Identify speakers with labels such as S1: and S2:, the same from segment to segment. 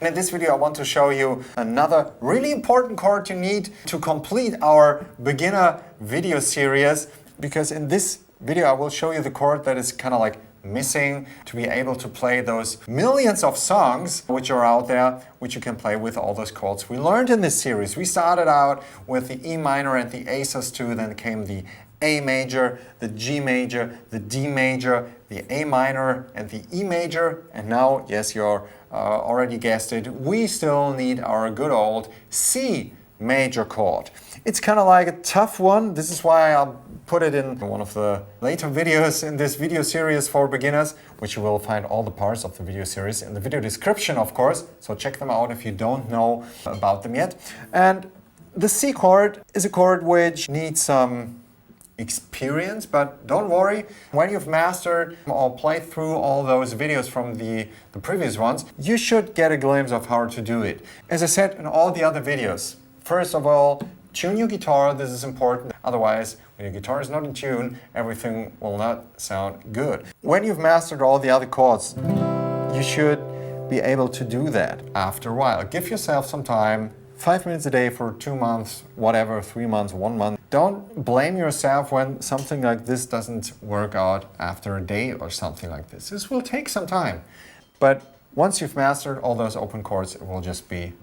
S1: In this video I want to show you another really important chord you need to complete our beginner video series, because in this video I will show you the chord that is kind of like missing to be able to play those millions of songs which are out there, which you can play with all those chords we learned in this series. We started out with the E minor and the A sus2, then came the A major, the G major, the D major, the A minor and the E major, and now, yes, you're already guessed it, we still need our good old C major chord. It's kind of like a tough one. This is why I'll put it in one of the later videos in this video series for beginners, which you will find all the parts of the video series in the video description, of course, so check them out if you don't know about them yet. And the C chord is a chord which needs some experience, but don't worry, when you've mastered or played through all those videos from the previous ones, you should get a glimpse of how to do it. As I said in all the other videos, first of all, tune your guitar. This is important. Otherwise, when your guitar is not in tune, everything will not sound good. When you've mastered all the other chords, you should be able to do that after a while. Give yourself some time, 5 minutes a day for 2 months, whatever, 3 months, 1 month. Don't blame yourself when something like this doesn't work out after a day or something like this. This will take some time. But once you've mastered all those open chords, it will just be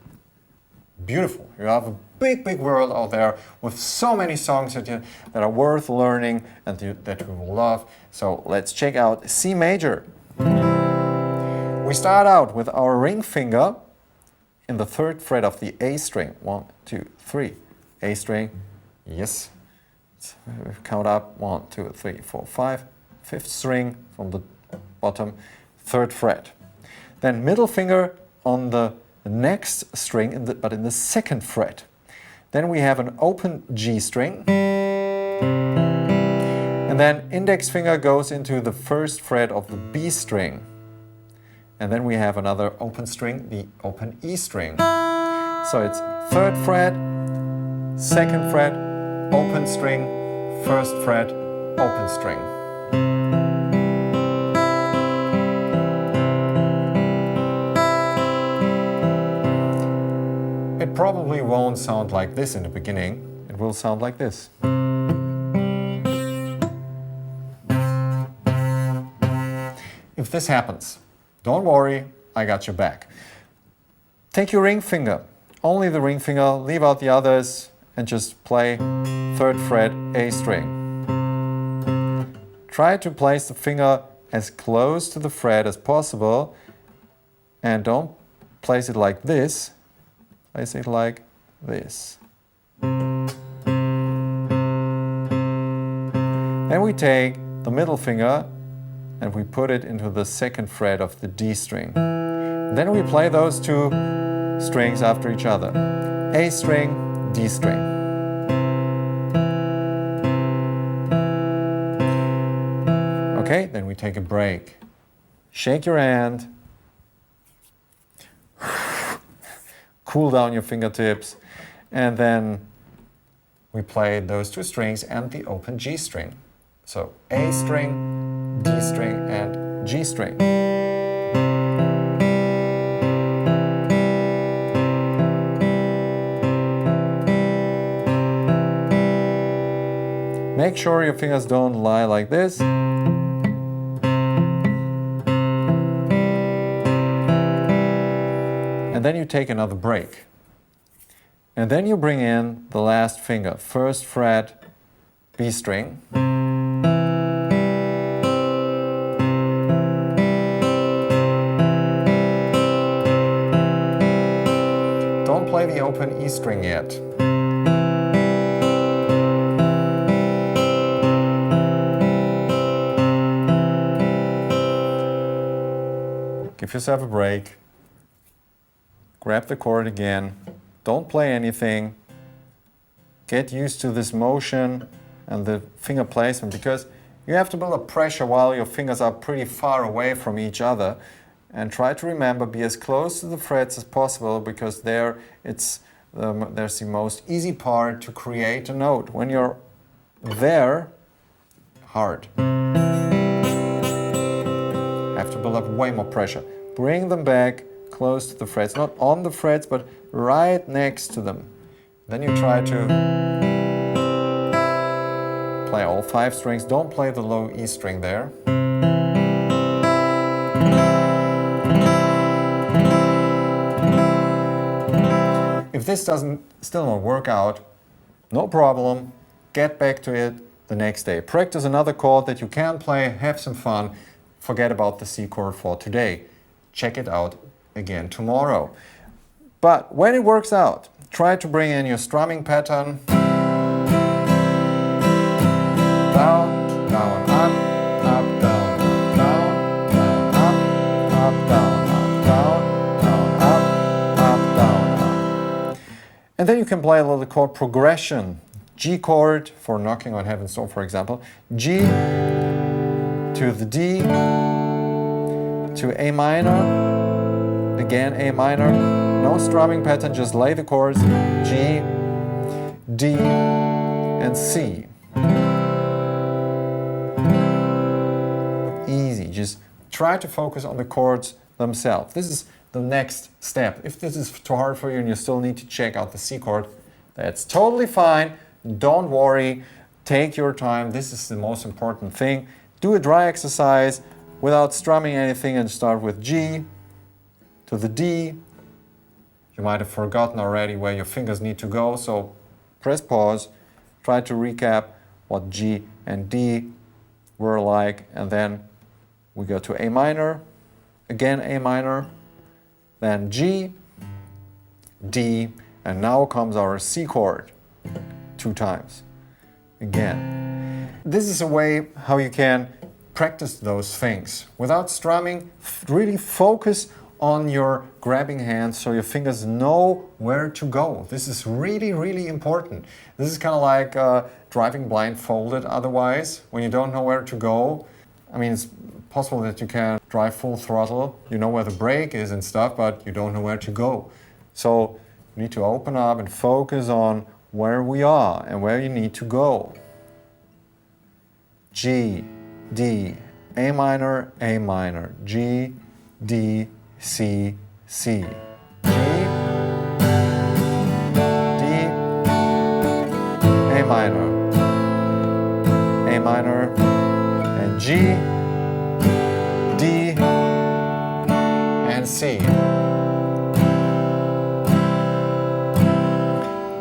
S1: beautiful. You have a big, big world out there with so many songs that are worth learning and that you will love. So let's check out C major. We start out with our ring finger in the 3rd fret of the A string. 1, 2, 3. A string. Yes. Count up. 1, 2, 3, 4, 5. 5th string from the bottom, 3rd fret. Then middle finger on the next string, but in the 2nd fret. Then we have an open G string. And then index finger goes into the 1st fret of the B string. And then we have another open string, the open E string. So it's 3rd fret, 2nd fret, open string, 1st fret, open string. It probably won't sound like this in the beginning. It will sound like this. If this happens, don't worry, I got your back. Take your ring finger, only the ring finger, leave out the others, and just play 3rd fret A string. Try to place the finger as close to the fret as possible, and don't place it like this, place it like this. Then we take the middle finger and we put it into the 2nd fret of the D string. Then we play those 2 strings after each other. A string, D string. Okay, then we take a break. Shake your hand. Cool down your fingertips. And then we play those 2 strings and the open G string. So A string, D string, and G string. Make sure your fingers don't lie like this. And then you take another break. And then you bring in the last finger, 1st fret, B string. Don't play the open E string yet. Give yourself a break. Grab the chord again. Don't play anything. Get used to this motion and the finger placement, because you have to build up pressure while your fingers are pretty far away from each other. And try to remember, be as close to the frets as possible, because there's the most easy part to create a note. When you're there, hard. Have to build up way more pressure. Bring them back close to the frets, not on the frets, but right next to them. Then you try to play all 5 strings. Don't play the low E string there. If this doesn't still not work out, no problem. Get back to it the next day. Practice another chord that you can play, have some fun. Forget about the C chord for today. Check it out again tomorrow. But when it works out, try to bring in your strumming pattern. Down, down, up, up, down, down, down, up, down, down, down, up, down, up. And then you can play a little chord progression. G chord for knocking on heaven's door, for example. G to the D, to A minor, again A minor. No strumming pattern, just lay the chords. G, D, and C. Easy, just try to focus on the chords themselves. This is the next step. If this is too hard for you and you still need to check out the C chord, that's totally fine. Don't worry, take your time. This is the most important thing. Do a dry exercise without strumming anything and start with G to the D. You might have forgotten already where your fingers need to go, so press pause, try to recap what G and D were like, and then we go to A minor, again A minor, then G, D, and now comes our C chord 2 times. Again. This is a way how you can practice those things. Without strumming, really focus on your grabbing hands so your fingers know where to go. This is really, really important. This is kind of like driving blindfolded otherwise, when you don't know where to go. I mean, it's possible that you can drive full throttle, you know where the brake is and stuff, but you don't know where to go. So you need to open up and focus on where we are and where you need to go. G, D, A minor, G, D, C, C. G, D, A minor, and G, D, and C.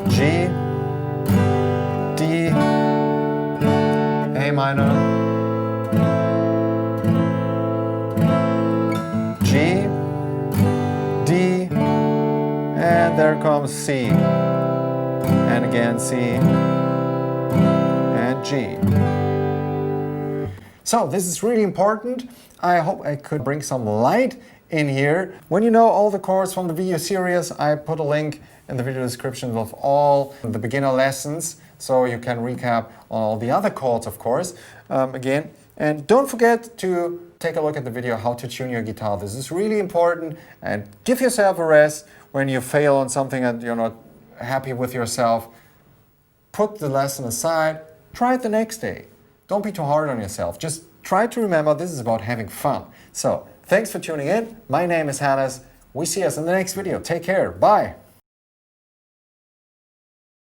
S1: G, D, A minor, G, D, and there comes C, and again C, and G. So this is really important. I hope I could bring some light in here. When you know all the chords from the video series, I put a link in the video description of all the beginner lessons, so you can recap all the other chords, of course, again. And don't forget to take a look at the video how to tune your guitar. This is really important, and give yourself a rest when you fail on something and you're not happy with yourself. Put the lesson aside, try it the next day. Don't be too hard on yourself. Just try to remember this is about having fun. So, thanks for tuning in. My name is Hannes. We see us in the next video. Take care. Bye.